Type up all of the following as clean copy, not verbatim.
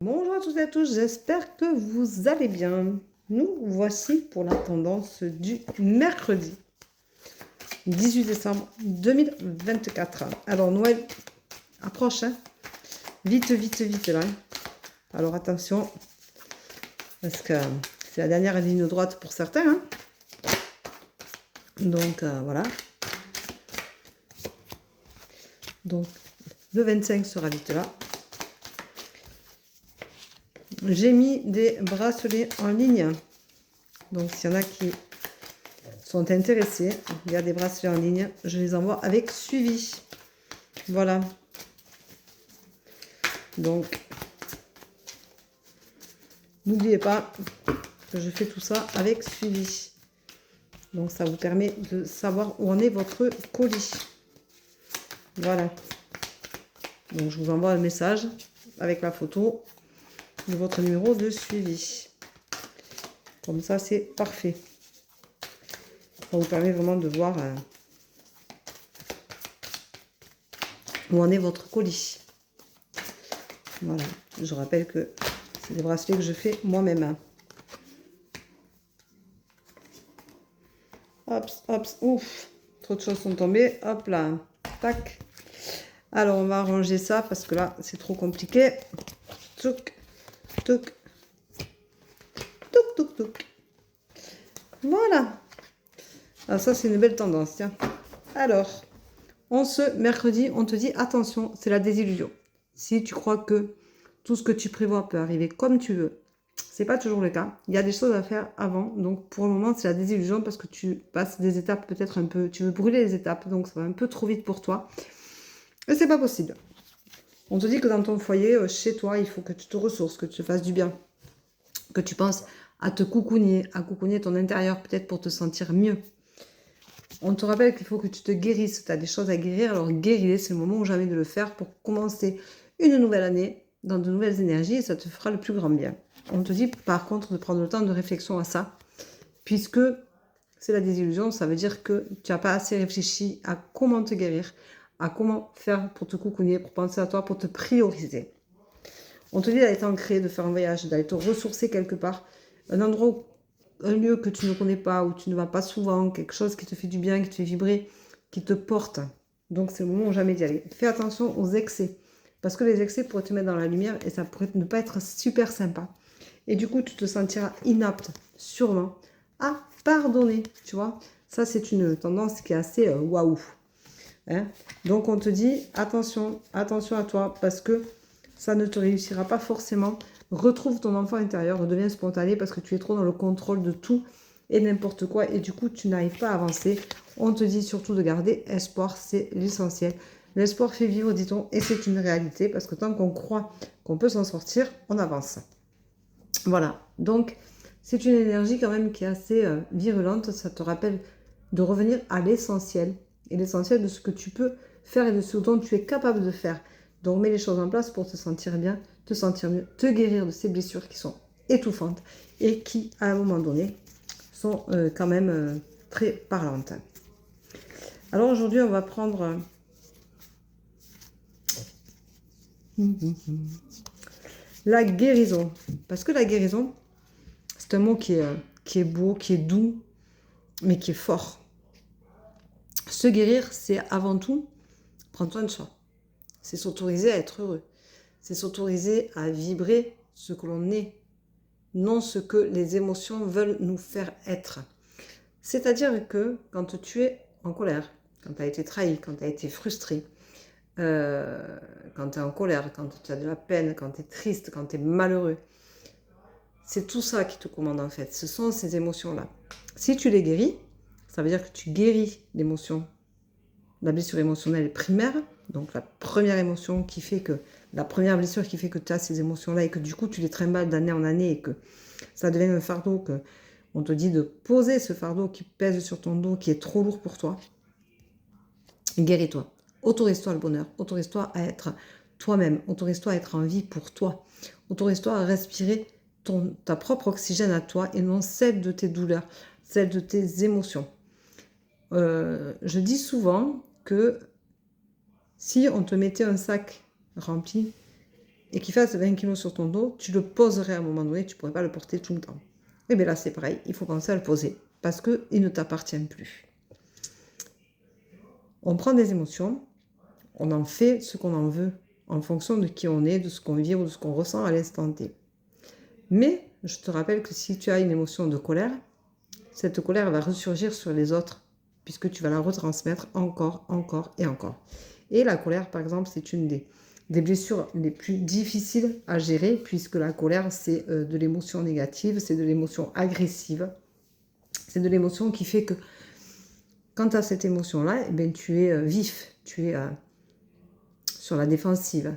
Bonjour à toutes et à tous, j'espère que vous allez bien. Nous voici pour la tendance du mercredi 18 décembre 2024. Alors Noël approche, hein. Vite, vite, vite là. Alors attention, parce que c'est la dernière ligne droite pour certains, hein. Donc voilà. Donc le 25 sera vite là. J'ai mis des bracelets en ligne. Donc s'il y en a qui sont intéressés, il y a des bracelets en ligne, je les envoie avec suivi. Voilà. Donc, n'oubliez pas que je fais tout ça avec suivi. Donc, ça vous permet de savoir où en est votre colis. Voilà. Donc, je vous envoie un message avec la photo de votre numéro de suivi. Comme ça, c'est parfait. Ça vous permet vraiment de voir où en est votre colis. Voilà. Je rappelle que c'est des bracelets que je fais moi-même. Hop, hop, ouf. Trop de choses sont tombées. Hop là. Tac. Alors, on va ranger ça parce que là, c'est trop compliqué. Touc, touc, touc, touc, touc. Voilà. Alors, ça, c'est une belle tendance, tiens. Alors, ce mercredi, on te dit, attention, c'est la désillusion. Si tu crois que tout ce que tu prévois peut arriver comme tu veux, c'est pas toujours le cas. Il y a des choses à faire avant. Donc, pour le moment, c'est la désillusion parce que tu passes des étapes peut-être un peu... Tu veux brûler les étapes, donc ça va un peu trop vite pour toi. Et c'est pas possible. On te dit que dans ton foyer, chez toi, il faut que tu te ressources, que tu te fasses du bien. Que tu penses à te coucouner, à coucouner ton intérieur peut-être pour te sentir mieux. On te rappelle qu'il faut que tu te guérisses. Tu as des choses à guérir, alors guéris-les, c'est le moment ou jamais de le faire pour commencer une nouvelle année dans de nouvelles énergies et ça te fera le plus grand bien. On te dit par contre de prendre le temps de réflexion à ça, puisque c'est la désillusion, ça veut dire que tu n'as pas assez réfléchi à comment te guérir, à comment faire pour te coucouner, pour penser à toi, pour te prioriser. On te dit d'aller t'ancrer, de faire un voyage, d'aller te ressourcer quelque part, un endroit, un lieu que tu ne connais pas, où tu ne vas pas souvent, quelque chose qui te fait du bien, qui te fait vibrer, qui te porte. Donc c'est le moment ou jamais d'y aller. Fais attention aux excès, parce que les excès pourraient te mettre dans la lumière et ça pourrait ne pas être super sympa. Et du coup, tu te sentiras inapte, sûrement, à pardonner, tu vois. Ça, c'est une tendance qui est assez waouh. Hein. Donc, on te dit, attention, attention à toi, parce que ça ne te réussira pas forcément. Retrouve ton enfant intérieur, redeviens spontané, parce que tu es trop dans le contrôle de tout et n'importe quoi, et du coup, tu n'arrives pas à avancer. On te dit surtout de garder espoir, c'est l'essentiel. L'espoir fait vivre, dit-on, et c'est une réalité, parce que tant qu'on croit qu'on peut s'en sortir, on avance. Voilà, donc c'est une énergie quand même qui est assez virulente, ça te rappelle de revenir à l'essentiel, et l'essentiel de ce que tu peux faire et de ce dont tu es capable de faire. Donc mets les choses en place pour te sentir bien, te sentir mieux, te guérir de ces blessures qui sont étouffantes et qui, à un moment donné, sont quand même très parlantes. Alors aujourd'hui, on va prendre... la guérison. Parce que la guérison, c'est un mot qui est beau, qui est doux, mais qui est fort. Se guérir, c'est avant tout prendre soin de soi. C'est s'autoriser à être heureux. C'est s'autoriser à vibrer ce que l'on est, non ce que les émotions veulent nous faire être. C'est-à-dire que quand tu es en colère, quand tu as été trahi, quand tu as été frustré, quand tu es en colère, quand tu as de la peine, quand tu es triste, quand tu es malheureux, c'est tout ça qui te commande en fait. Ce sont ces émotions-là. Si tu les guéris, ça veut dire que tu guéris l'émotion, la blessure émotionnelle primaire, donc la première émotion qui fait que, la première blessure qui fait que tu as ces émotions-là et que du coup tu les trimbales d'année en année et que ça devient un fardeau, que on te dit de poser ce fardeau qui pèse sur ton dos, qui est trop lourd pour toi. Guéris-toi. Autorise-toi le bonheur. Autorise-toi à être toi-même. Autorise-toi à être en vie pour toi. Autorise-toi à respirer ta propre oxygène à toi et non celle de tes douleurs, celle de tes émotions. Je dis souvent que si on te mettait un sac rempli et qu'il fasse 20 kg sur ton dos, tu le poserais à un moment donné, tu ne pourrais pas le porter tout le temps. Et bien là, c'est pareil, il faut penser à le poser parce qu'il ne t'appartient plus. On prend des émotions, on en fait ce qu'on en veut en fonction de qui on est, de ce qu'on vit ou de ce qu'on ressent à l'instant T. Mais je te rappelle que si tu as une émotion de colère, cette colère va ressurgir sur les autres puisque tu vas la retransmettre encore, encore et encore. Et la colère, par exemple, c'est une des blessures les plus difficiles à gérer puisque la colère, c'est de l'émotion négative, c'est de l'émotion agressive. C'est de l'émotion qui fait que quand tu as cette émotion-là, eh bien, tu es vif, tu es sur la défensive,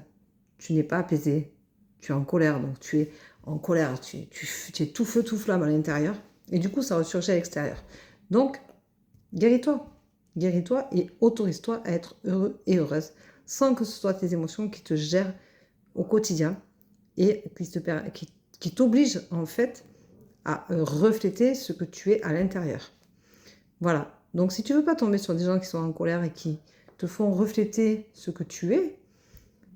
tu n'es pas apaisé, tu es en colère, donc tu es en colère, tu es tout feu, tout flamme à l'intérieur, et du coup ça ressurgit à l'extérieur. Donc, guéris-toi et autorise-toi à être heureux et heureuse, sans que ce soit tes émotions qui te gèrent au quotidien et qui t'obligent en fait à refléter ce que tu es à l'intérieur. Voilà. Donc si tu veux pas tomber sur des gens qui sont en colère et qui te font refléter ce que tu es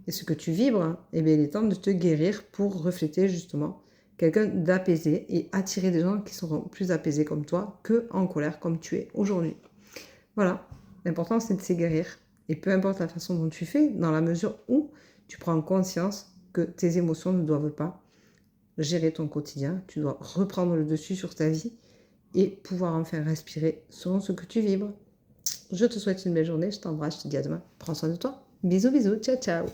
et ce que tu vibres, eh bien il est temps de te guérir pour refléter justement quelqu'un d'apaisé et attirer des gens qui seront plus apaisés comme toi que en colère comme tu es aujourd'hui. Voilà. L'important c'est de se guérir. Et peu importe la façon dont tu fais, dans la mesure où tu prends conscience que tes émotions ne doivent pas gérer ton quotidien, tu dois reprendre le dessus sur ta vie et pouvoir enfin respirer selon ce que tu vibres. Je te souhaite une belle journée, je t'embrasse, je te dis à demain. Prends soin de toi. Bisous, bisous, ciao, ciao.